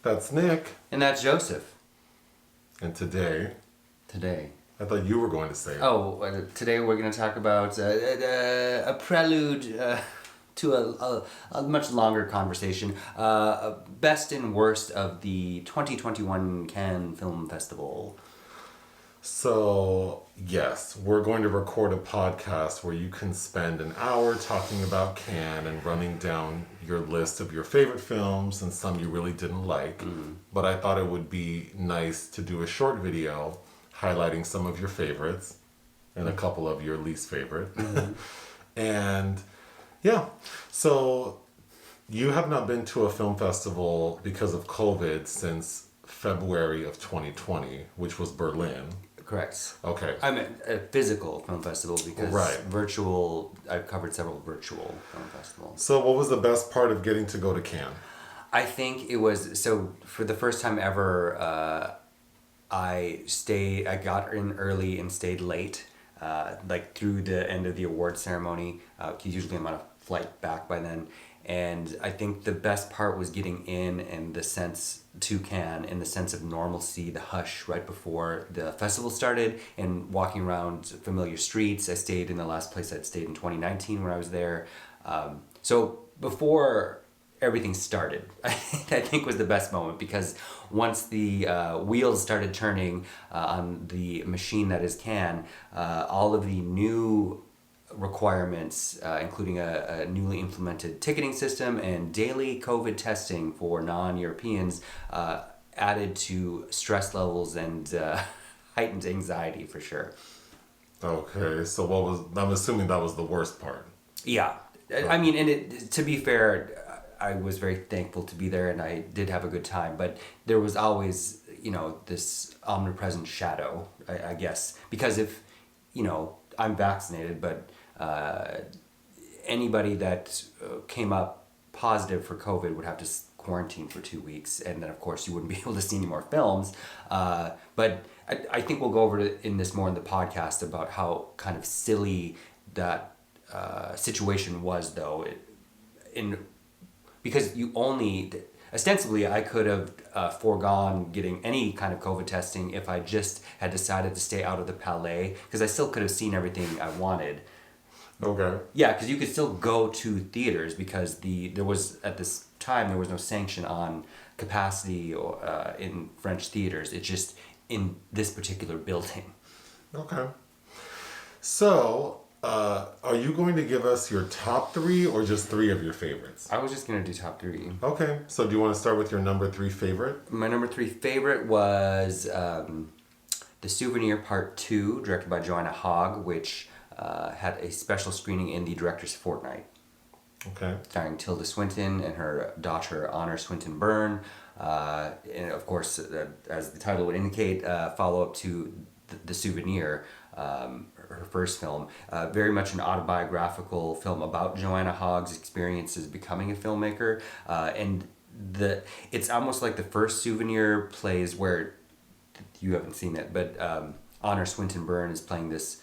That's Nick. And that's Joseph. And today... I thought you were going to say it. Oh, today we're going to talk about a prelude to a much longer conversation. Best and worst of the 2021 Cannes Film Festival. So, yes, we're going to record a podcast where you can spend an hour talking about Cannes and running down your list of your favorite films and some you really didn't like. Mm. But I thought it would be nice to do a short video highlighting some of your favorites and a couple of your least favorite. Mm-hmm. And yeah, so you have not been to a film festival because of COVID since February of 2020, which was Berlin. Correct. Okay. I meant a physical film festival because virtual, I've covered several virtual film festivals. So what was the best part of getting to go to Cannes? I think it was, so for the first time ever, I got in early and stayed late, like through the end of the award ceremony. Usually I'm on a flight back by then. And I think the best part was getting in and the sense to Cannes, in the sense of normalcy, the hush right before the festival started, and walking around familiar streets. I stayed in the last place I'd stayed in 2019 when I was there. So before everything started, I think was the best moment, because once the wheels started turning on the machine that is Cannes, all of the new requirements, including a newly implemented ticketing system and daily COVID testing for non-Europeans, added to stress levels and heightened anxiety for sure. Okay, so I'm assuming that was the worst part. Yeah. I mean, and to be fair, I was very thankful to be there and I did have a good time, but there was always, this omnipresent shadow, I guess, because if, I'm vaccinated, but anybody that came up positive for COVID would have to quarantine for 2 weeks, and then of course you wouldn't be able to see any more films. But I think we'll go over in this more in the podcast about how kind of silly that situation was, though. Because you only, ostensibly, I could have foregone getting any kind of COVID testing if I just had decided to stay out of the Palme, because I still could have seen everything I wanted. Okay. Yeah, because you could still go to theaters, because there was no sanction on capacity in French theaters. It's just in this particular building. Okay. So, are you going to give us your top 3 or just 3 of your favorites? I was just going to do top 3. Okay. So do you want to start with your number 3 favorite? My number 3 favorite was The Souvenir Part 2, directed by Joanna Hogg, which had a special screening in the Director's Fortnight. Okay. Starring Tilda Swinton and her daughter Honor Swinton Byrne. And of course, as the title would indicate, follow-up to The Souvenir, her first film. Very much an autobiographical film about Joanna Hogg's experiences becoming a filmmaker. And it's almost like the first Souvenir plays where, you haven't seen it, but Honor Swinton Byrne is playing this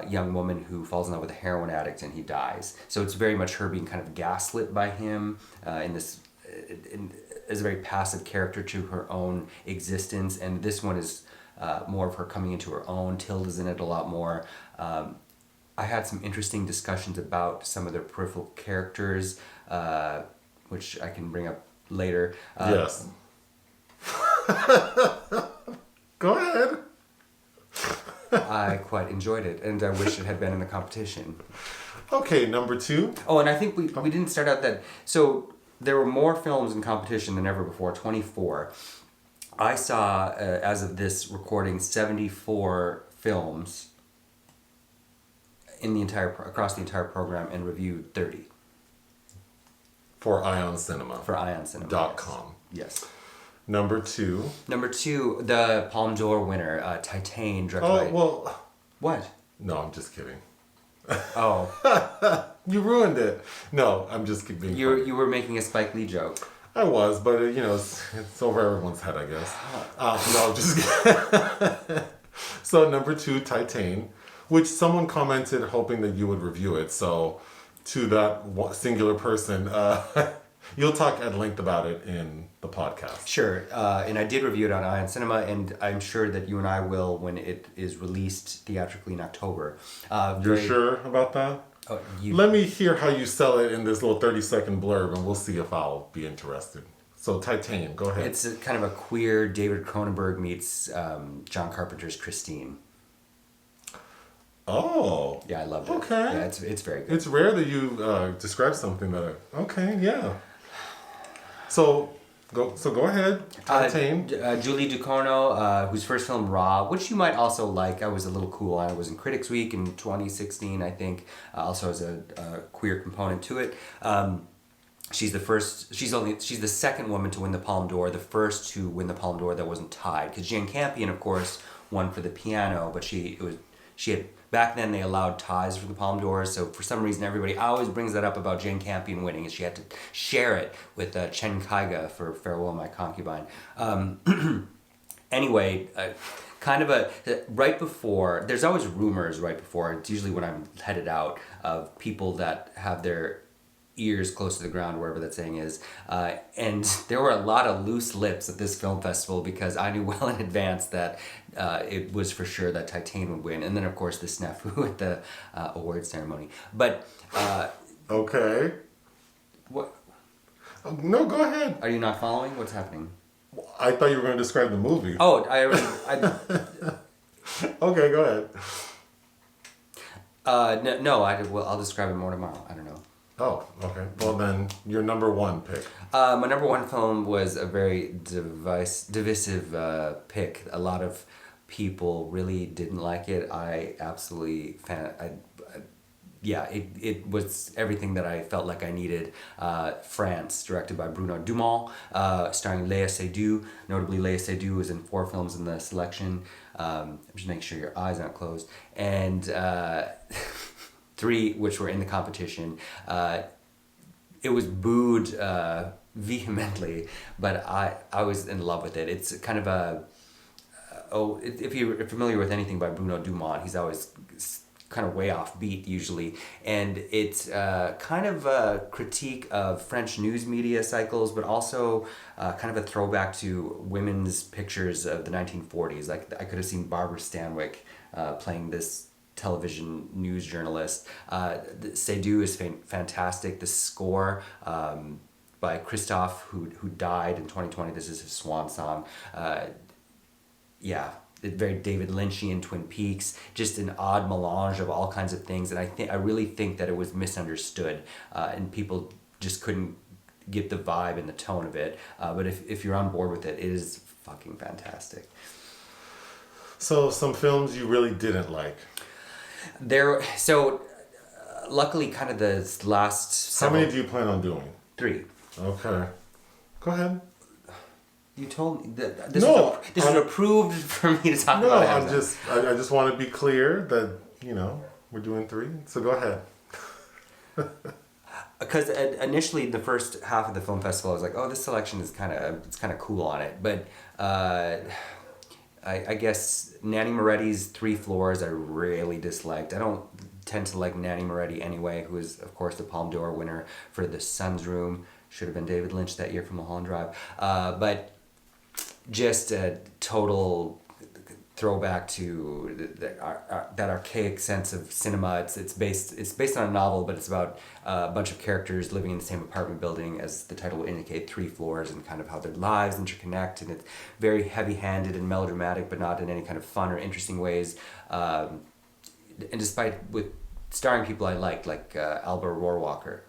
young woman who falls in love with a heroin addict and he dies. So it's very much her being kind of gaslit by him as a very passive character to her own existence. And this one is more of her coming into her own. Tilda's in it a lot more. I had some interesting discussions about some of the peripheral characters, which I can bring up later. Yes. Go ahead. I quite enjoyed it, and I wish it had been in the competition. Okay, number 2. Oh, and I think we didn't start out that... So there were more films in competition than ever before, 24. I saw, as of this recording, 74 films across the entire program, and reviewed 30. For Ion Cinema. For Ion Cinema. .com. Yes. Number 2. Number 2, the Palme d'Or winner, Titane, directed by... Oh, well... What? No, I'm just kidding. Oh. You ruined it. No, I'm just kidding. You were making a Spike Lee joke. I was, but it's over everyone's head, I guess. No, I'm just kidding. So number 2, Titane, which someone commented hoping that you would review it. So to that singular person, You'll talk at length about it in the podcast. Sure, and I did review it on Ion Cinema, and I'm sure that you and I will when it is released theatrically in October. You're sure about that? Oh, Let me hear how you sell it in this little 30-second blurb, and we'll see if I'll be interested. So, Titane, go ahead. It's kind of a queer David Cronenberg meets John Carpenter's Christine. Oh. Yeah, I loved it. Okay. Yeah, it's very good. It's rare that you describe something that. Okay, yeah. So go ahead. Titane. Julie Ducournau, whose first film Raw, which you might also like. I was a little cool on it. Was in Critics Week in 2016, I think. Also has a queer component to it. She's the first. She's the second woman to win the Palme d'Or. The first to win the Palme d'Or that wasn't tied, because Jane Campion, of course, won for the piano, but she had. Back then, they allowed ties for the Palme d'Or, so for some reason, everybody always brings that up about Jane Campion winning, and she had to share it with Chen Kaiga for Farewell My Concubine. Anyway, kind of right before, there's always rumors right before, it's usually when I'm headed out, of people that have their ears close to the ground, wherever that saying is, and there were a lot of loose lips at this film festival because I knew well in advance that it was for sure that Titane would win, and then of course the snafu at the award ceremony. But okay. What? No, go ahead. Are you not following? What's happening? I thought you were going to describe the movie. Oh, Okay, go ahead. No. I'll describe it more tomorrow. I don't know. Oh, okay. Well, then, your number one pick. My number one film was a very divisive pick. A lot of people really didn't like it. I absolutely it was everything that I felt like I needed. France, directed by Bruno Dumont, starring Léa Seydoux. Notably, Léa Seydoux was in 4 films in the selection. Just make sure your eyes aren't closed. And 3 which were in the competition. It was booed vehemently, but I was in love with it. It's kind of if you're familiar with anything by Bruno Dumont, he's always kind of way off beat usually, and it's kind of a critique of French news media cycles, but also kind of a throwback to women's pictures of the 1940s. Like I could have seen Barbara Stanwyck playing this television news journalist. Seydoux is fantastic. The score by Christophe, who died in 2020. This is his swan song. Very David Lynchian Twin Peaks. Just an odd melange of all kinds of things, and I really think that it was misunderstood, and people just couldn't get the vibe and the tone of it. But if you're on board with it, it is fucking fantastic. So some films you really didn't like. Luckily, kind of the last. How many do you plan on doing? 3. Okay, go ahead. You told me that this was approved for me to talk about. I just want to be clear that we're doing 3. So go ahead. Because initially, the first half of the film festival, I was like, "Oh, this selection is kind of cool on it," but. I guess Nanni Moretti's 3 Floors I really disliked. I don't tend to like Nanni Moretti anyway, who is, of course, the Palme d'Or winner for The Sun's Room. Should have been David Lynch that year from Mulholland Drive. But just a total throwback to that archaic sense of cinema. It's based on a novel, but it's about a bunch of characters living in the same apartment building, as the title would indicate, 3 floors, and kind of how their lives interconnect. And it's very heavy-handed and melodramatic, but not in any kind of fun or interesting ways. And despite with starring people I liked, like Albert Rohrwacher.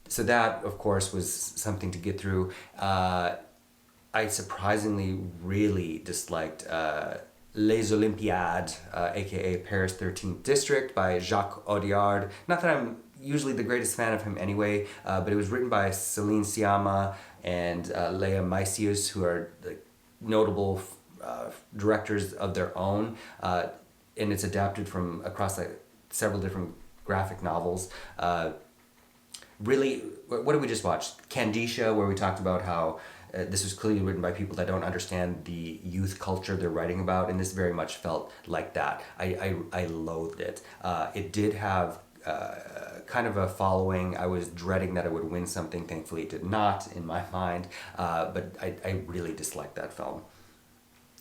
So that, of course, was something to get through. I surprisingly really disliked Les Olympiades, aka Paris 13th District by Jacques Audiard. Not that I'm usually the greatest fan of him anyway, but it was written by Céline Sciamma and Léa Maisius, who are notable directors of their own, and it's adapted from across several different graphic novels. Really, what did we just watch? Candicia, where we talked about how this was clearly written by people that don't understand the youth culture they're writing about, and this very much felt like that. I loathed it. It did have kind of a following. I was dreading that it would win something. Thankfully, it did not in my mind. But I really disliked that film.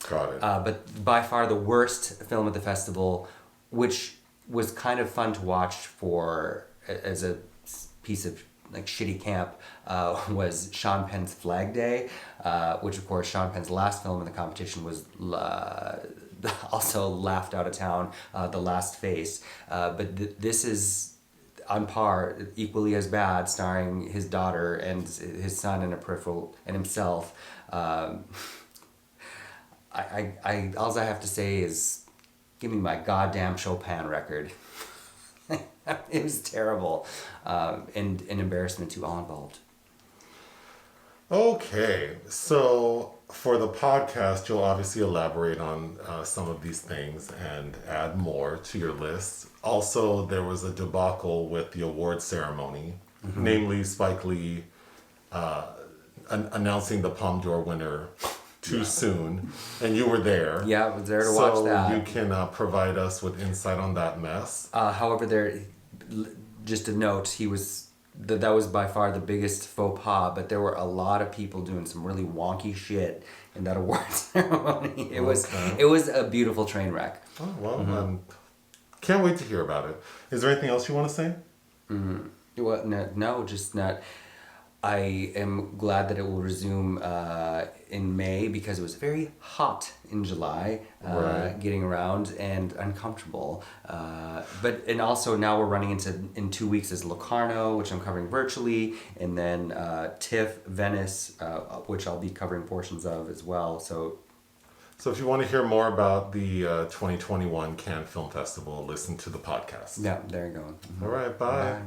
Got it. But by far the worst film at the festival, which was kind of fun to watch as a piece of like shitty camp, was Sean Penn's Flag Day, which of course Sean Penn's last film in the competition was also laughed out of town, The Last Face. But this is on par, equally as bad, starring his daughter and his son in a peripheral and himself. All I have to say is, give me my goddamn Chopin record. It was terrible, and an embarrassment to all involved. Okay, so for the podcast, you'll obviously elaborate on some of these things and add more to your list. Also, there was a debacle with the award ceremony, namely Spike Lee announcing the Palme d'Or winner too soon, and you were there. Yeah, I was there to watch that. So you can provide us with insight on that mess. However, just a note, that was by far the biggest faux pas, but there were a lot of people doing some really wonky shit in that award ceremony. It was a beautiful train wreck. Oh, well, can't wait to hear about it. Is there anything else you want to say? Well, no, just not. I am glad that it will resume in May, because it was very hot in July, getting around and uncomfortable. And also now we're running in 2 weeks is Locarno, which I'm covering virtually, and then TIFF, Venice, which I'll be covering portions of as well. So if you want to hear more about the 2021 Cannes Film Festival, listen to the podcast. yeah, there you go. All right, bye. Bye.